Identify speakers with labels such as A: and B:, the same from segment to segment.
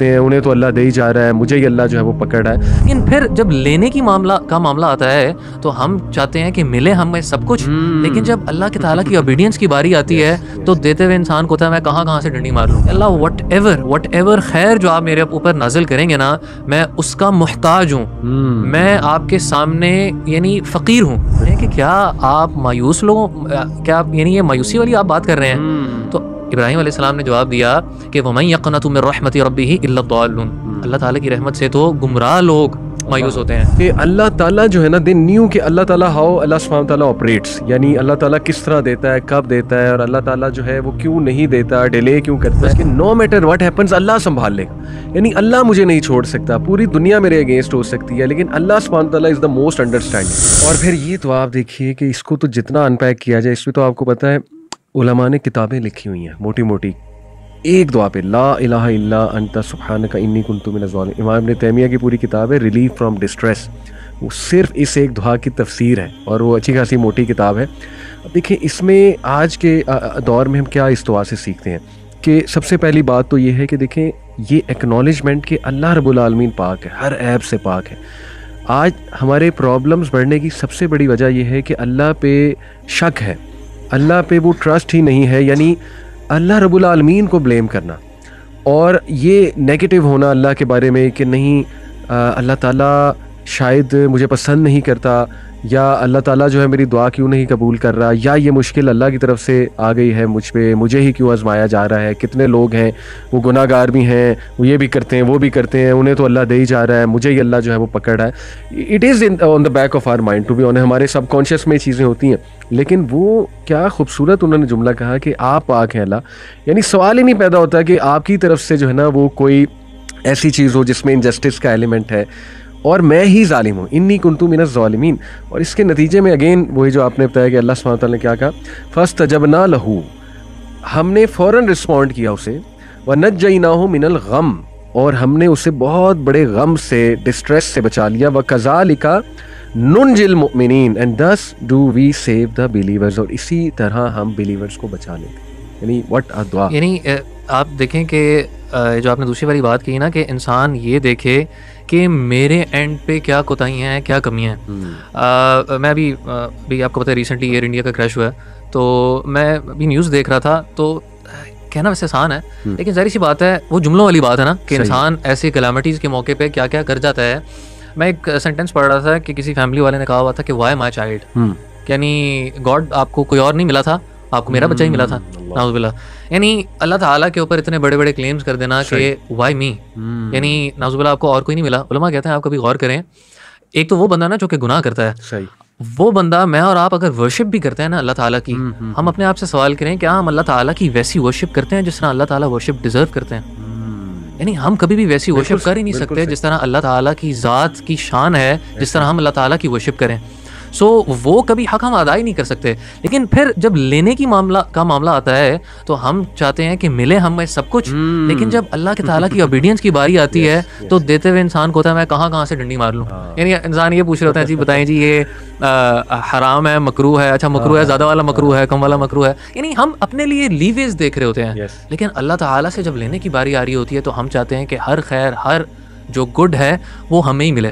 A: کرتے ہیں, انہیں تو اللہ دے ہی جا رہا ہے, مجھے ہی اللہ جو ہے وہ پکڑ رہا ہے.
B: لیکن پھر جب لینے کی معاملہ آتا ہے تو ہم چاہتے ہیں کہ ملے ہمیں سب کچھ, لیکن جب اللہ کے تعالیٰ کی اوبیڈینس کی باری آتی ہے تو دیتے ہوئے انسان کو ہوتا ہے میں کہاں سے ڈنڈی مار لوں. اللہ وٹ ایور خیر جو آپ میرے اوپر نازل کریں گے نا, میں اس کا محتاج ہوں, میں آپ کے سامنے یعنی فقیر ہوں. کہ کیا آپ مایوس لوگوں, کیا آپ یعنی یہ مایوسی والی آپ بات کر رہے ہیں؟ تو ابراہیم علیہ السلام نے جواب دیا کہ وَمَن يَقْنَطُ مِن رَحْمَتِ رَبِّهِ إِلَّا الضَّالُّونَ, اللہ تعالیٰ کی رحمت سے تو گمراہ لوگ مایوس ہوتے ہیں.
A: کہ اللہ تعالیٰ جو ہے نا, دے نیو کہ اللہ تعالیٰ ہاؤ اللہ سبحانہ تعالیٰ آپریٹس, یعنی اللہ تعالیٰ کس طرح دیتا ہے, کب دیتا ہے, اور اللہ تعالیٰ جو ہے وہ کیوں نہیں دیتا, ڈیلے کیوں کرتا ہے, کہ نو میٹر واٹ ہیپنس اللہ سنبھال لے گا. یعنی اللہ مجھے نہیں چھوڑ سکتا, پوری دنیا میرے اگینسٹ ہو سکتی ہے, لیکن اللہ سبحانہ تعالیٰ از دا موسٹ انڈرسٹینڈنگ. اور پھر یہ تو آپ دیکھیے کہ اس کو تو جتنا ان پیک کیا جائے, اس میں تو آپ کو پتہ ہے علماء نے کتابیں لکھی ہوئی ہیں موٹی موٹی, ایک دعا پہ لا الہ الا انت سبحانک انی کنت من الظالمین. امام ابن تیمیہ کی پوری کتاب ہے ریلیف فرام ڈسٹریس, وہ صرف اس ایک دعا کی تفسیر ہے, اور وہ اچھی خاصی موٹی کتاب ہے. اب دیکھیں اس میں آج کے دور میں ہم کیا اس دعا سے سیکھتے ہیں, کہ سب سے پہلی بات تو یہ ہے کہ دیکھیں یہ ایکنالجمنٹ کہ اللہ رب العالمین پاک ہے, ہر عیب سے پاک ہے. آج ہمارے پرابلمز بڑھنے کی سب سے بڑی وجہ یہ ہے کہ اللہ پہ شک ہے, اللہ پہ وہ ٹرسٹ ہی نہیں ہے, یعنی اللہ رب العالمین کو بلیم کرنا, اور یہ نیگیٹو ہونا اللہ کے بارے میں کہ نہیں اللہ تعالیٰ شاید مجھے پسند نہیں کرتا, یا اللہ تعالیٰ جو ہے میری دعا کیوں نہیں قبول کر رہا, یا یہ مشکل اللہ کی طرف سے آ گئی ہے مجھ پہ, مجھے ہی کیوں آزمایا جا رہا ہے. کتنے لوگ ہیں وہ گناہ گار بھی ہیں, وہ یہ بھی کرتے ہیں وہ بھی کرتے ہیں, انہیں تو اللہ دے ہی جا رہا ہے, مجھے ہی اللہ جو ہے وہ پکڑ رہا ہے. It is on the back of our mind to be on, ہمارے سب کانشیس میں چیزیں ہوتی ہیں. لیکن وہ کیا خوبصورت انہوں نے جملہ کہا کہ آپ پاک ہیں اللہ, یعنی سوال ہی نہیں پیدا ہوتا کہ آپ کی طرف سے جو ہے نا وہ کوئی ایسی چیز ہو جس میں انجسٹس کا ایلیمنٹ ہے, اور میں ہی ظالم ہوں, انی کنت من الظالمین. اور اس کے نتیجے میں اگین وہی جو آپ نے بتایا کہ اللہ سبحانہ تعالیٰ نے کیا کہا, فاستجبنا لہ, ہم نے فوراً رسپونڈ کیا اسے, ونجیناہ من الغم, اور ہم نے اسے بہت بڑے غم سے, ڈسٹریس سے بچا لیا. وکذالک ننجی المؤمنین, and thus do we save the believers, اور اسی طرح ہم بلیورز کو بچا لیتے ہیں. یعنی what a دعا.
B: یعنی آپ دیکھیں کہ جو آپ نے دوسری والی بات کی نا, کہ انسان یہ دیکھے کہ میرے اینڈ پہ کیا کوتاہیاں ہیں, کیا کمیاں ہیں. میں ابھی آپ کو پتہ ہے ریسنٹلی ایئر انڈیا کا کریش ہوا ہے, تو میں ابھی نیوز دیکھ رہا تھا, تو کہنا ویسے آسان ہے لیکن ظاہر سی بات ہے وہ جملوں والی بات ہے نا, کہ انسان ایسی کلیمٹیز کے موقع پہ کیا کیا کر جاتا ہے. میں ایک سینٹینس پڑھ رہا تھا کہ کسی فیملی والے نے کہا ہوا تھا کہ وائی مائی چائلڈ, یعنی گاڈ آپ کو کوئی اور نہیں ملا تھا, آپ کو میرا بچہ ہی ملا تھا, نعوذ باللہ. یعنی اللہ تعالیٰ کے اوپر اتنے بڑے بڑے کلیمز کر دینا کہ وائی می, یعنی نعوذ باللہ آپ کو اور کوئی نہیں ملا. علماء کہتے ہیں آپ کبھی غور کریں, ایک تو وہ بندہ نا جو کہ گناہ کرتا ہے, وہ بندہ میں اور آپ اگر ورشپ بھی کرتے ہیں نا اللہ تعالیٰ کی, ہم اپنے آپ سے سوال کریں کیا ہم اللہ تعالیٰ کی ویسی ورشپ کرتے ہیں جس طرح اللہ تعالیٰ ورشپ ڈیزرو کرتے ہیں؟ یعنی ہم کبھی بھی ویسی ورشپ کر ہی نہیں سکتے جس طرح اللہ تعالیٰ کی ذات کی شان ہے, جس طرح ہم اللہ تعالیٰ کی ورشپ کریں. سو وہ کبھی حق ہم ادا ہی نہیں کر سکتے. لیکن پھر جب لینے کی معاملہ آتا ہے تو ہم چاہتے ہیں کہ ملے ہمیں سب کچھ, لیکن جب اللہ کے تعالیٰ کی اوبیڈینس کی باری آتی ہے تو دیتے ہوئے انسان کو ہوتا ہے میں کہاں سے ڈنڈی مار لوں. یعنی انسان یہ پوچھ رہا ہوتا ہے جی بتائیں جی یہ حرام ہے, مکروہ ہے, اچھا مکروہ ہے, زیادہ والا مکروہ ہے, کم والا مکروہ ہے. یعنی ہم اپنے لیے لیویز دیکھ رہے ہوتے ہیں, لیکن اللہ تعالیٰ سے جب لینے کی باری آ رہی ہوتی ہے تو ہم چاہتے ہیں کہ ہر خیر, ہر جو گڈ ہے وہ ہمیں ہی ملے.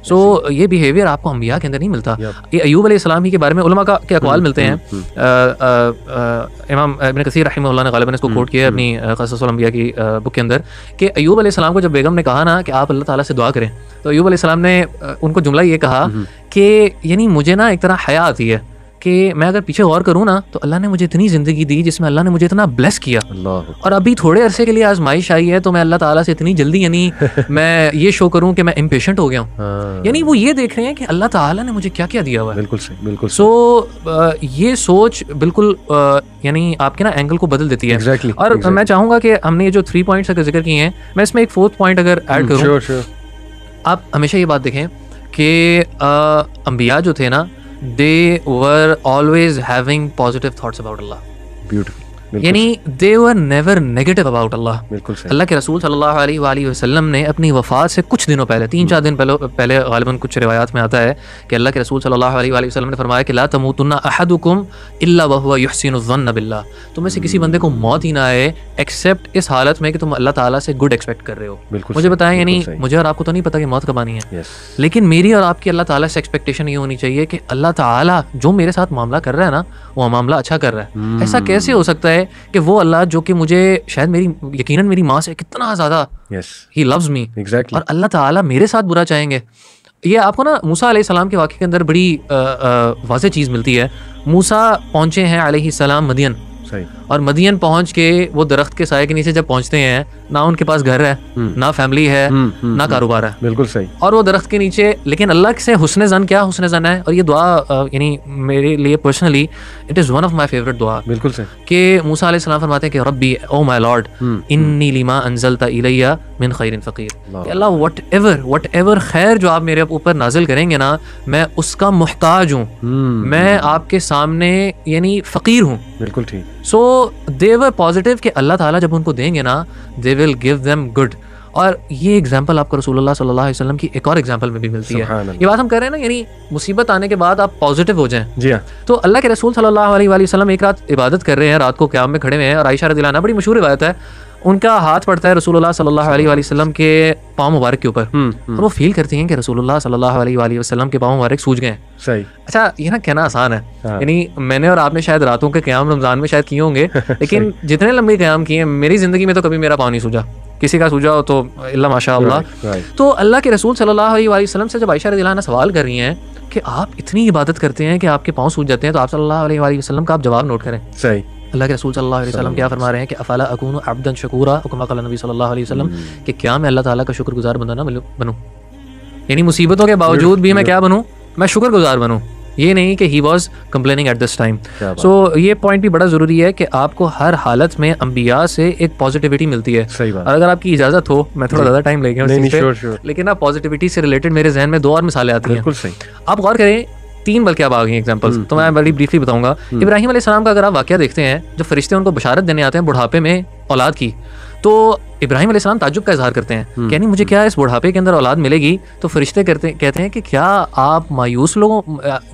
B: سو یہ بیہیویئر آپ کو انبیاء کے اندر نہیں ملتا. یہ ایوب علیہ السلام ہی کے بارے میں علماء کے اقوال ملتے ہیں. امام ابن کثیر رحمہ اللہ نے غالباً اس کو کوٹ کیا ہے اپنی قصص الانبیاء کی بک کے اندر, کہ ایوب علیہ السلام کو جب بیگم نے کہا نا کہ آپ اللہ تعالیٰ سے دعا کریں, تو ایوب علیہ السلام نے ان کو جملہ یہ کہا کہ یعنی مجھے نا ایک طرح حیا آتی ہے کہ میں اگر پیچھے غور کروں نا تو اللہ نے مجھے اتنی زندگی دی جس میں اللہ نے مجھے اتنا بلیس کیا, اور ابھی تھوڑے عرصے کے لیے آزمائش آئی ہے تو میں اللہ تعالیٰ سے اتنی جلدی یعنی میں یہ شو کروں کہ میں امپیشنٹ ہو گیا ہوں. یعنی وہ یہ دیکھ رہے ہیں کہ اللہ تعالیٰ نے مجھے کیا کیا دیا ہوا ہے.
A: بالکل صحیح, بالکل.
B: سو یہ سوچ بالکل یعنی آپ کے نا اینگل کو بدل دیتی ہے. اور میں چاہوں گا کہ ہم نے جو 3 پوائنٹس اگر ذکر کیے ہیں, میں اس میں ایک 4تھ پوائنٹ اگر ایڈ کروں. آپ ہمیشہ یہ بات دیکھیں کہ انبیاء جو تھے نا, they were always having positive thoughts about Allah.
A: Beautiful.
B: یعنی they were never negative about اللہ.
A: بالکل صحیح.
B: اللہ کے رسول صلی اللہ علیہ وآلہ وسلم نے اپنی وفات سے کچھ دنوں پہلے 3-4 دن پہلے غالباً کچھ روایات میں آتا ہے کہ اللہ کے رسول صلی اللہ علیہ وآلہ وسلم نے فرمایا کہ لا تموتن احدکم الا وهو يحسن الظن باللہ. تم میں سے کسی بندے کو موت ہی نہ آئے ایکسیپٹ اس حالت میں کہ تم اللہ تعالیٰ سے گڈ ایکسپیکٹ کر رہے ہو. مجھے بتائیں یعنی مجھے اور آپ کو تو نہیں پتا کہ موت کب آنی ہے, لیکن میری اور آپ کی اللہ تعالیٰ سے ایکسپیکٹیشن یہ ہونی چاہیے کہ اللہ تعالیٰ جو میرے ساتھ معاملہ کر رہا ہے نا وہ معاملہ اچھا کر رہا ہے. ایسا کیسے ہو سکتا ہے کہ وہ اللہ جو کہ مجھے شاید یقیناً میری ماں سے کتنا زیادہ ہی لوز می, اور اللہ تعالیٰ میرے ساتھ برا چاہیں گے. یہ آپ کو نا موسیٰ علیہ السلام کے واقعے کے اندر بڑی واضح چیز ملتی ہے. موسیٰ پہنچے ہیں علیہ السلام مدین, اور مدین پہنچ کے وہ درخت کے سائے کے نیچے جب پہنچتے ہیں نہ ان کے پاس گھر ہے, نہ فیملی ہے, نہ کاروبار ہے.
A: بالکل صحیح.
B: اور وہ درخت کے نیچے, لیکن اللہ سے حسن زن, کیا حسن زن ہے. اور یہ دعا یعنی میرے لیے personally it is one of my favourite دعا.
A: بالکل صحیح.
B: کہ موسیٰ علیہ السلام فرماتے ہیں کہ ربی او مائی لارڈ انی لما انزلت الی من خیر فقیر. کہ اللہ وٹ ایور خیر جو آپ میرے اوپر نازل کریں گے نا میں اس کا محتاج ہوں, میں آپ کے سامنے یعنی فقیر ہوں.
A: بالکل ٹھیک.
B: سو دے ور پازیٹیو کہ اللہ تعالیٰ جب ان کو دیں گے نا دے ول گیو دیم گڈ. اور یہ ایگزامپل آپ کو رسول اللہ صلی اللہ علیہ وسلم کی ایک اور ایگزامپل میں بھی ملتی ہے. یہ بات ہم کر رہے ہیں نا یعنی مصیبت آنے کے بعد آپ پازیٹیو ہو جائیں.
A: جی ہاں.
B: تو اللہ کے رسول صلی اللہ علیہ وآلہ وسلم ایک رات عبادت کر رہے ہیں, رات کو قیام میں کھڑے ہوئے ہیں, اور عائشہ رضی اللہ عنہا, بڑی مشہور روایت ہے, ان کا ہاتھ پڑتا ہے رسول اللہ صلی اللہ علیہ وآلہ وسلم کے پاؤں مبارک کے اوپر, اور وہ فیل کرتی ہیں کہ رسول اللہ صلی اللہ علیہ وآلہ وسلم کے پاؤں مبارک سوج گئے ہیں.
A: صحیح.
B: اچھا یہ نا کہنا آسان ہے, یعنی میں نے اور آپ نے شاید راتوں کے قیام رمضان میں شاید کیے ہوں گے, لیکن جتنے لمبے قیام کیے ہیں میری زندگی میں تو کبھی میرا پاؤں نہیں سوجا. کسی کا سوجا ہو تو اللہ ماشاء اللہ. تو اللہ کے رسول صلی اللہ علیہ وآلہ وسلم سے جب عائشہ رضی اللہ عنہا سوال کر رہی ہیں کہ آپ اتنی عبادت کرتے ہیں کہ آپ کے پاؤں سوج جاتے ہیں, تو آپ صلی اللہ علیہ وآلہ وسلم کا آپ جواب نوٹ کریں.
A: صحیح.
B: اللہ کے رسول صلی اللہ علیہ وسلم کیا فرما رہے ہیں کہ افلا اکون عبدا شکورا, کما قال نبی صلی اللہ علیہ وسلم کہ کیا میں اللہ تعالیٰ کا شکر گزار بندہ نہ بنوں. یعنی مصیبتوں کے باوجود بھی میں کیا بنوں, میں شکر گزار بنوں. یہ نہیں کہ he was complaining at this time. So یہ پوائنٹ بھی بڑا ضروری ہے کہ آپ کو ہر حالت میں انبیاء سے ایک پازیٹیوٹی ملتی ہے. اور اگر آپ کی اجازت ہو, میں تھوڑا زیادہ ٹائم لے گیا لیکن نا پازیٹیوٹی سے ریلیٹڈ میرے ذہن میں 2 اور مثالیں آتی ہیں.
A: بالکل صحیح.
B: آپ غور کریں, 3 بلکہ اب آ گئی ایگزامپلس, تو میں بڑی بریفلی بتاؤں گا. ابراہیم علیہ السلام کا اگر آپ واقعہ دیکھتے ہیں, جب فرشتے ان کو بشارت دینے آتے ہیں بڑھاپے میں اولاد کی, تو ابراہیم علیہ السلام تعجب کا اظہار کرتے ہیں کہ یعنی مجھے کیا اس بڑھاپے کے اندر اولاد ملے گی. تو فرشتے کہتے ہیں کہ کیا آپ مایوس لوگوں,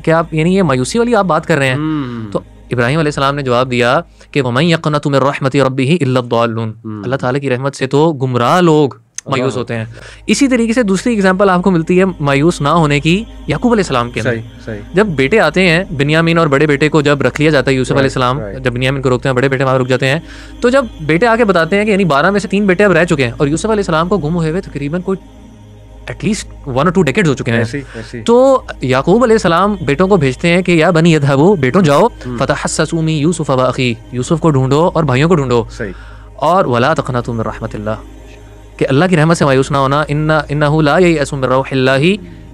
B: کیا آپ یعنی یہ مایوسی والی آپ بات کر رہے ہیں. تو ابراہیم علیہ السلام نے جواب دیا کہ وَمَن يَقْنَطُ مِن رَحْمَتِ رَبِّهِ إِلَّا الضَّالُّونَ. اللہ تعالیٰ کی رحمت سے تو گمراہ لوگ مایوس ہوتے ہیں. اسی طریقے سے دوسری ایگزامپل آپ کو ملتی ہے مایوس نہ ہونے کی یعقوب علیہ السلام کے اندر. جب بیٹے آتے ہیں بنیامین, اور بڑے بیٹے کو جب رکھ لیا جاتا ہے یوسف علیہ السلام, جب بنیامین کو روکتے ہیں بڑے بیٹے وہاں رک جاتے ہیں, تو جب بیٹے آ کے بتاتے ہیں کہ یعنی 12 میں سے 3 بیٹے اب رہ چکے ہیں, اور یوسف علیہ السلام کو گم ہوئے تقریباً کوئی ایٹ لیسٹ 1 or 2 ڈیکیڈز ہو چکے ہیں. تو یعقوب علیہ السلام بیٹوں کو بھیجتے ہیں کہ یا بنی اذهبوا, بیٹوں جاؤ, فتحسسوا من یوسف واخیہ, یوسف کو ڈھونڈو اور بھائیوں کو ڈھونڈو, اور ولا تقنطوا من رحمت اللہ, کہ اللہ کی رحمت سے مایوس نہ ہونا. انہ لا ییأس من روح اللہ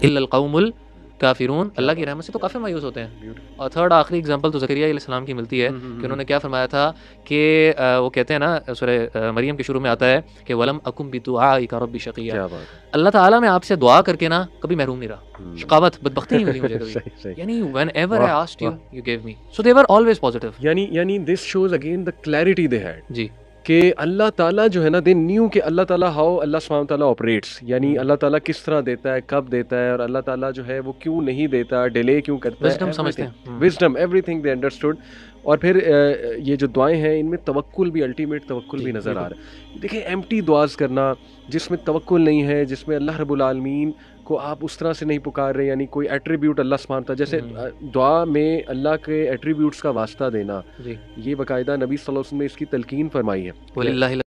B: الا القوم الکافرون. اللہ کی رحمت سے تو کافی مایوس ہوتے ہیں. اور تھرڈ آخری ایگزامپل تو زکریا علیہ السلام کی ملتی ہے کہ انہوں نے کیا فرمایا تھا کہ وہ کہتے ہیں نا سورہ مریم کے شروع میں آتا ہے کہ ولم اکم بدعائک ربی شقیا. اللہ تعالیٰ میں آپ سے دعا کر کے نا کبھی محروم نہیں رہا, شقاوت بدبختی نہیں ملی مجھے کبھی. یعنی whenever I asked you, you gave me. So they were always positive.
A: یعنی this shows again the clarity they had.
B: جی.
A: کہ اللہ تعالیٰ جو ہے نا دے نیو کہ اللہ تعالیٰ ہاؤ اللہ سبحانہ تعالیٰ آپریٹس, یعنی اللہ تعالیٰ کس طرح دیتا ہے, کب دیتا ہے, اور اللہ تعالیٰ جو ہے وہ کیوں نہیں دیتا, ڈیلے کیوں کرتا ہے.
B: وزڈم سمجھتے ہیں,
A: wisdom every thing they understood. اور پھر یہ جو دعائیں ہیں ان میں توکل بھی, الٹیمیٹ توکل بھی نظر آ رہا ہے. دیکھیں ایمٹی دعاز کرنا جس میں توکل نہیں ہے, جس میں اللہ رب العالمین کو آپ اس طرح سے نہیں پکار رہے, یعنی کوئی ایٹریبیوٹ اللہ سبحانہ تعالیٰ, جیسے دعا میں اللہ کے ایٹریبیوٹس کا واسطہ دینا, یہ باقاعدہ نبی صلی اللہ علیہ وسلم نے اس کی تلقین فرمائی ہے.